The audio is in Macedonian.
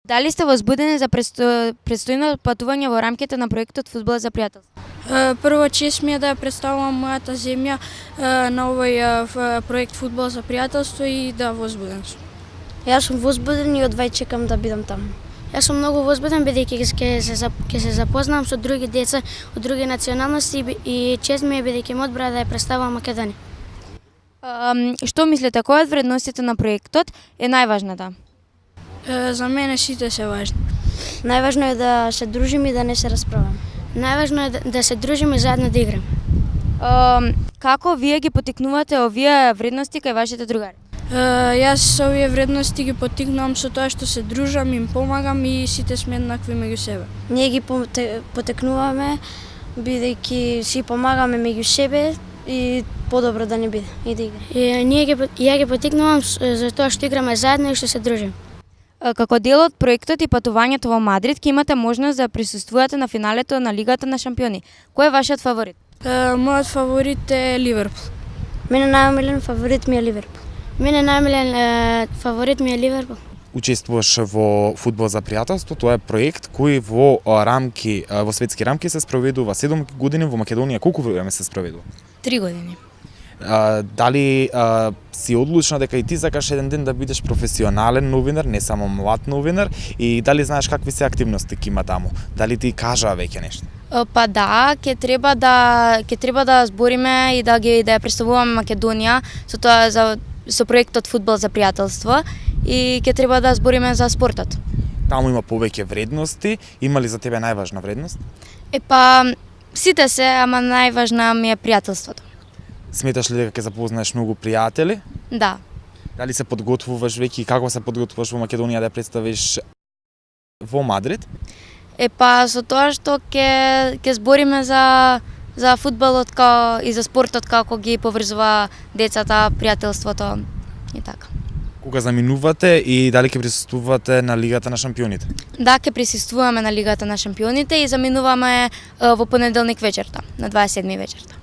Дали сте возбудени за предстојно патување во рамките на проектот Фудбал за пријателство? Прво, чест ми е да ја представувам мојата земја на овој проект Фудбал за пријателство и да возбуден сум. Јас сум возбуден и одвај чекам да бидам таму. Јас сум многу возбуден бидејќи ќе се запознам со други деца од други националности и чест ми е бидејќи ме одбра да ја представам Македонија. Што мислите, која од вредностите на проектот е најважната? За мене сите се важни. Најважно е да се дружиме и да не се расправаме. Најважно е да се дружиме и заедно да играме. Како вие ги потикнувате овие вредности кај вашите другари? Јас овие вредности ги потикнувам со тоа што се дружам, им помагам и сите сме еднакви меѓу себе. Ние ги потекнуваме бидејќи си помагаме меѓу себе и подобро да не биде и да играме. Ја ги потикнувам за тоа што играме заедно и што се дружиме. Како дел од проектот и патувањето во Мадрид ќе имате можност да присуствувате на финалето на Лигата на шампиони. Кој е вашиот фаворит? Мојот фаворит е Ливерпул. Мене најомилен фаворит ми е Ливерпул. Мене најомилен фаворит ми е Ливерпул. Учествуваш во Фудбал за пријателство, тоа е проект кој во светски рамки се спроведува 7 години, во Македонија колку време се спроведува? 3 години. Дали си одлучна дека и ти сакаш еден ден да бидеш професионален новинар, не само млад новинар, и дали знаеш какви се активности ќе има таму? Дали ти кажаа веќе нешто? Па да, ќе треба да збориме и да ја представуваме Македонија со проектот Фудбал за пријателство и ќе треба да збориме за спортот. Таму има повеќе вредности, има ли за тебе најважна вредност? Сите се, ама најважна ми е пријателството. Сметаш ли дека ќе запознаеш многу пријатели? Да. Дали се подготвуваш веќе и како се подготвуваш во Македонија да ја представиш во Мадрид? Со тоа што ќе збориме за фудбалот и за спортот како ги поврзува децата, пријателството и така. Кога заминувате и дали ќе присуствувате на Лигата на шампионите? Да, ќе присуствуваме на Лигата на шампионите и заминуваме во понеделник вечерта, на 27 вечерта.